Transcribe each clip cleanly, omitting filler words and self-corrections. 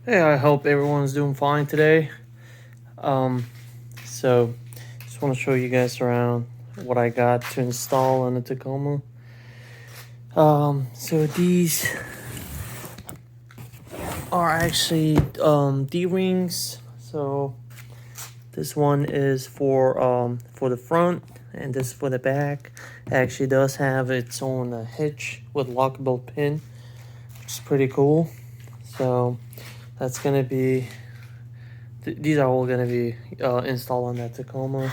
Hey, I hope everyone's doing fine today. Um, so just want to show you guys around what I got to install on the Tacoma. So these are actually D-rings. So this one is for the front, and this for the back. It actually does have its own hitch with lockable pin, which is pretty cool. So that's gonna be. These are all gonna be installed on that Tacoma.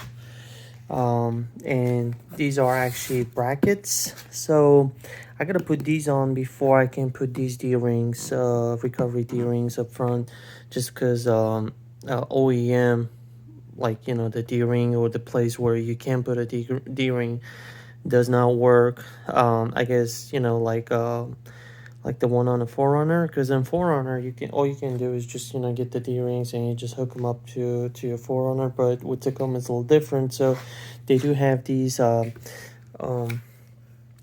And these are actually brackets, so I gotta put these on before I can put these D-rings, recovery D-rings up front, just because OEM, like, the D-ring or the place where you can put a D-ring does not work. I guess, like the one on the Forerunner, because in Forerunner you can, all you can do is just get the D-rings and you just hook them up to your Forerunner. But with Tacoma it's a little different, so they do have these um,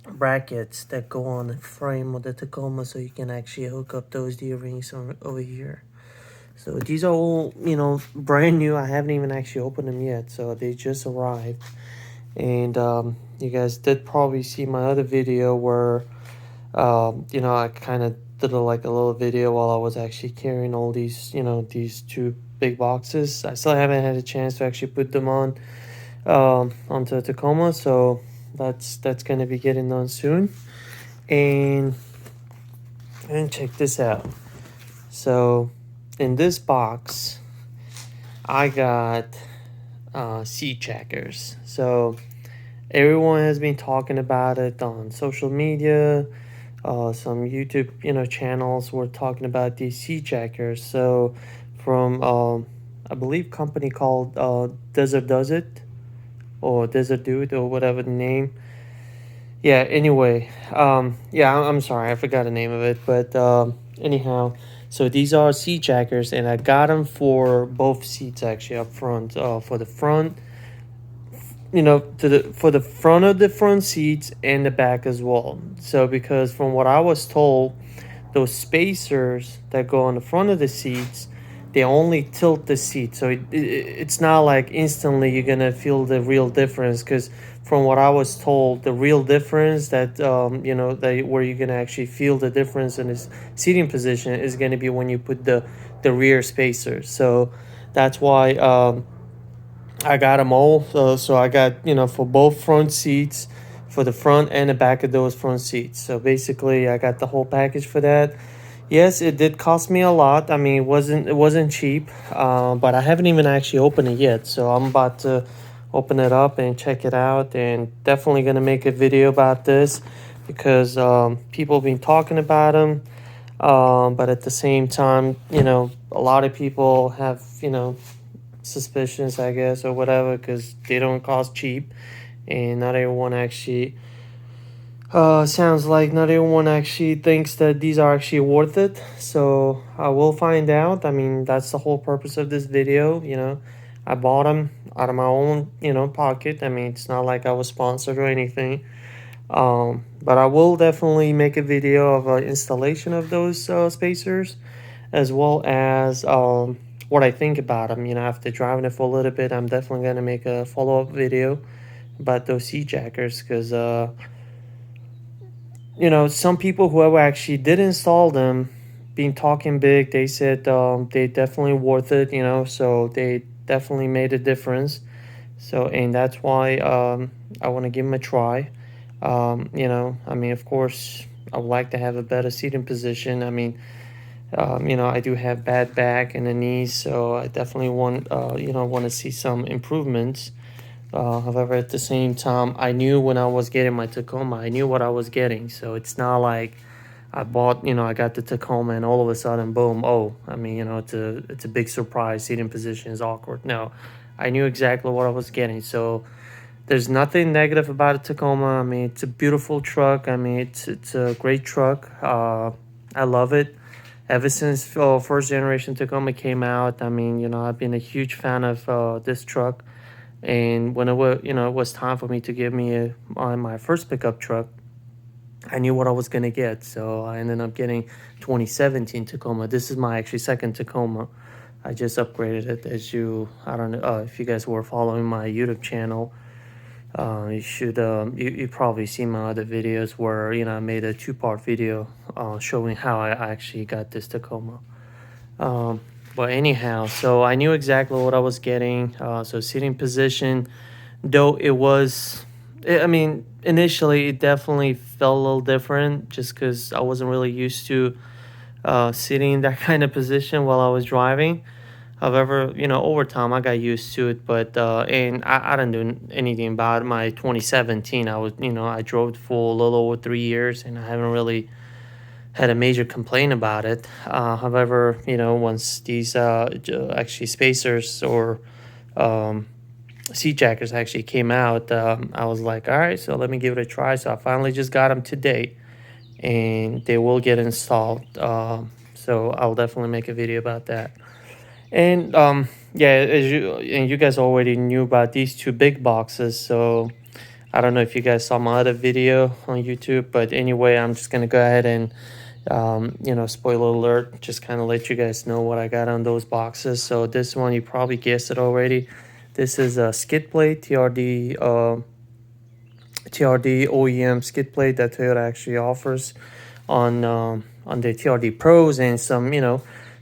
brackets that go on the frame of the Tacoma, so you can actually hook up those D-rings over here. So these are all brand new. I haven't even actually opened them yet, so they just arrived. And you guys did probably see my other video where I kind of did like a little video while I was actually carrying all these, these two big boxes. I still haven't had a chance to actually put them onto Tacoma, so that's gonna be getting done soon. And check this out. So in this box, I got seat checkers. So everyone has been talking about it on social media. Some YouTube, channels were talking about these seat checkers. So from I believe company called Desert Does It or Desert Dude or whatever the name. Yeah. Anyway, yeah, I'm sorry, I forgot the name of it, but anyhow, so these are seat jackers, and I got them for both seats actually up front. For the front, for the front of the front seats and the back as well. So because from what I was told, those spacers that go on the front of the seats, they only tilt the seat, so it's not like instantly you're gonna feel the real difference. Because from what I was told, the real difference that that where you're gonna actually feel the difference in this seating position is gonna be when you put the rear spacers. So that's why I got them all. So I got, for both front seats, for the front and the back of those front seats. So basically, I got the whole package for that. Yes, it did cost me a lot. I mean, it wasn't cheap, but I haven't even actually opened it yet. So I'm about to open it up and check it out, and definitely gonna make a video about this because people have been talking about them. But at the same time, a lot of people have, suspicions, I guess, or whatever, because they don't cost cheap, and not everyone actually. Sounds like not everyone actually thinks that these are actually worth it. So I will find out. I mean, that's the whole purpose of this video. I bought them out of my own, pocket. I mean, it's not like I was sponsored or anything. But I will definitely make a video of installation of those spacers, as well as what I think about them. After driving it for a little bit, I'm definitely gonna make a follow-up video about those seat jackers, because some people, whoever actually did install them, been talking big. They said they definitely worth it. So they definitely made a difference. So, and that's why I want to give them a try. I mean, of course, I would like to have a better seating position. I mean, I do have bad back and the knees, so I definitely want to see some improvements. However, at the same time, I knew when I was getting my Tacoma, I knew what I was getting. So it's not like I got the Tacoma and all of a sudden, boom, oh, I mean, it's a big surprise. Seating position is awkward. No, I knew exactly what I was getting. So there's nothing negative about a Tacoma. I mean, it's a beautiful truck. I mean, it's a great truck. I love it. Ever since first generation Tacoma came out, I mean, I've been a huge fan of this truck. And when it was time for me to give me my first pickup truck, I knew what I was gonna get, so I ended up getting 2017 Tacoma. This is my actually second Tacoma. I just upgraded it. I don't know if you guys were following my YouTube channel. You should you probably see my other videos where I made a two-part video showing how I actually got this Tacoma. Um, but anyhow, so I knew exactly what I was getting. So seating position, though I mean, initially it definitely felt a little different just because I wasn't really used to sitting in that kind of position while I was driving. However, over time I got used to it, but and I didn't do anything about it. My 2017, I drove for a little over 3 years, and I haven't really had a major complaint about it. However, once these actually spacers or um, seat jackers actually came out, I was like, all right, so let me give it a try. So I finally just got them today, and they will get installed. So I'll definitely make a video about that. And yeah, you guys already knew about these two big boxes, so I don't know if you guys saw my other video on YouTube, but anyway, I'm just gonna go ahead and spoiler alert, just kind of let you guys know what I got on those boxes. So this one, you probably guessed it already. This is a skid plate, TRD OEM skid plate that Toyota actually offers on the TRD Pros and some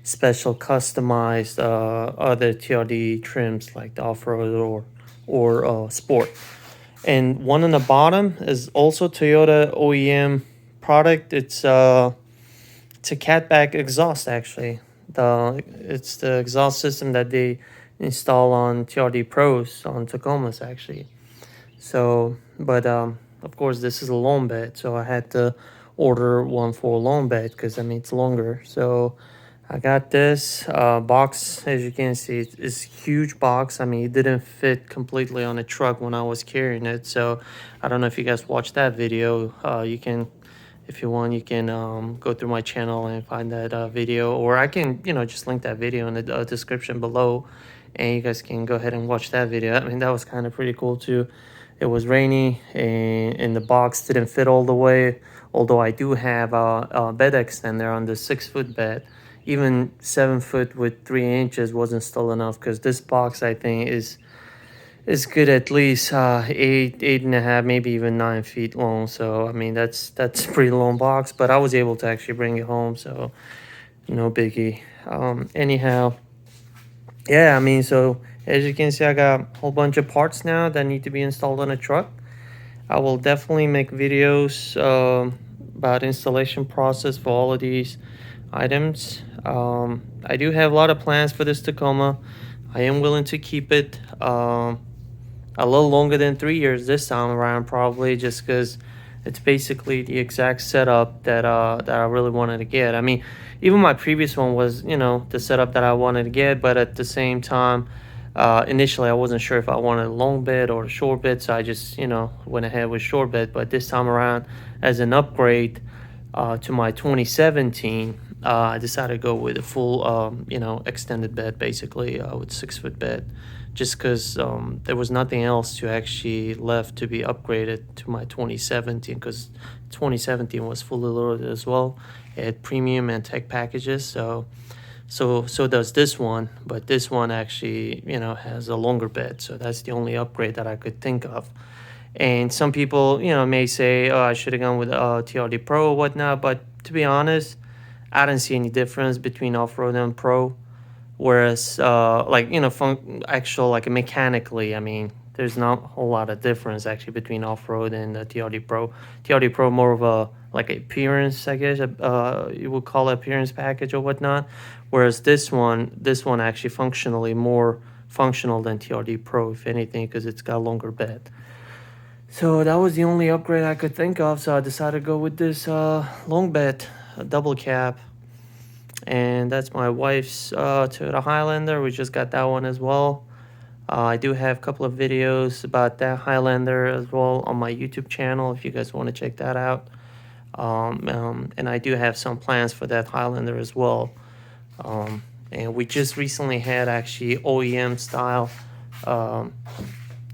special customized other TRD trims like the off-road or sport. And one on the bottom is also Toyota OEM product. It's a catback exhaust actually. It's the exhaust system that they install on TRD Pros on Tacomas actually. So, but of course this is a long bed, so I had to order one for a long bed because I mean it's longer. So I got this box. As you can see, it's huge box. I mean, it didn't fit completely on the truck when I was carrying it. So I don't know if you guys watched that video. You can, if you want, you can go through my channel and find that video, or I can just link that video in the description below, and you guys can go ahead and watch that video. I mean, that was kind of pretty cool too. It was rainy and the box didn't fit all the way, although I do have a bed extender on the 6-foot bed. Even 7 foot with 3 inches wasn't still enough because this box I think is good at least 8.5, maybe even 9 feet long. So I mean that's a pretty long box, but I was able to actually bring it home, so no biggie. Anyhow, yeah, I mean, so as you can see, I got a whole bunch of parts now that need to be installed on a truck. I will definitely make videos about installation process for all of these items. I do have a lot of plans for this Tacoma. I am willing to keep it a little longer than 3 years this time around, probably just because it's basically the exact setup that I really wanted to get. I mean, even my previous one was the setup that I wanted to get, but at the same time, initially I wasn't sure if I wanted a long bed or a short bed, so I just went ahead with short bed. But this time around, as an upgrade to my 2017, I decided to go with a full extended bed, basically with 6-foot bed, just because there was nothing else to actually left to be upgraded to my 2017, because 2017 was fully loaded as well. It had premium and tech packages, so does this one, but this one actually has a longer bed, so that's the only upgrade that I could think of. And some people may say, oh, I should have gone with TRD Pro or whatnot, but to be honest, I didn't see any difference between off-road and pro. Whereas like actual like mechanically, I mean there's not a whole lot of difference actually between off-road and the TRD Pro. TRD Pro more of a like appearance, I guess you would call it appearance package or whatnot, whereas this one actually functionally more functional than TRD Pro, if anything, because it's got a longer bed. So that was the only upgrade I could think of, so I decided to go with this long bed, a double cab. And that's my wife's Toyota Highlander. We just got that one as well. I do have a couple of videos about that Highlander as well on my YouTube channel if you guys want to check that out. And I do have some plans for that Highlander as well. And we just recently had actually OEM style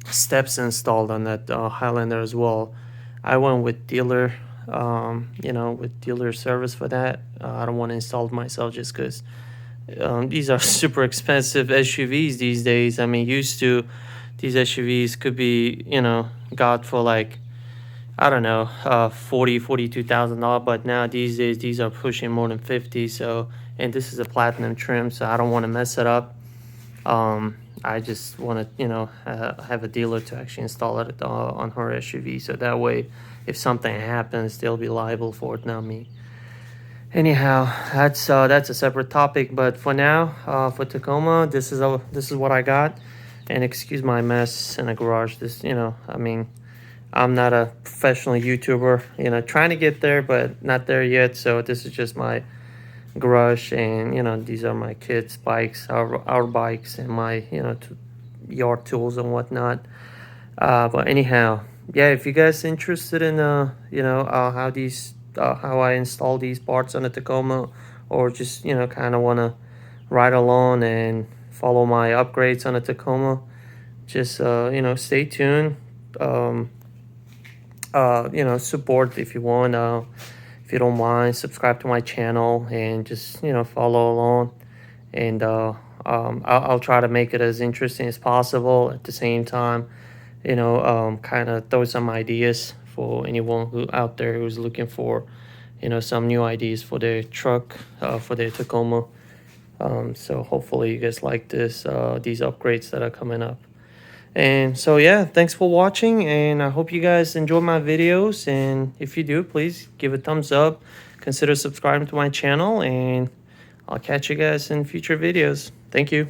steps installed on that Highlander as well. I went with dealer you know, with dealer service for that. I don't want to install it myself just because these are super expensive SUVs these days. I mean, used to, these SUVs could be, you know, got for like, I don't know, $42,000, but now these days these are pushing more than 50. So, and this is a platinum trim, so I don't want to mess it up. I just want to, you know, have a dealer to actually install it on her SUV, so that way, if something happens, they'll be liable for it, not me. Anyhow, that's a separate topic. But for now, for Tacoma, this is what I got. And excuse my mess in the garage. This, you know, I mean, I'm not a professional YouTuber. You know, trying to get there, but not there yet. So this is just my garage, and you know, these are my kids' bikes, our bikes, and my, you know, yard tools and whatnot. But anyhow, yeah, if you guys interested in you know, how I install these parts on the Tacoma, or just, you know, kind of want to ride along and follow my upgrades on the Tacoma, just you know, stay tuned. You know, support if you want. If you don't mind, subscribe to my channel and just, you know, follow along. And I'll try to make it as interesting as possible. At the same time, you know, kind of throw some ideas for anyone who out there who's looking for, you know, some new ideas for their truck, for their Tacoma. So hopefully you guys like these upgrades that are coming up. And so yeah, thanks for watching, and I hope you guys enjoy my videos. And if you do, please give a thumbs up, consider subscribing to my channel, and I'll catch you guys in future videos. Thank you.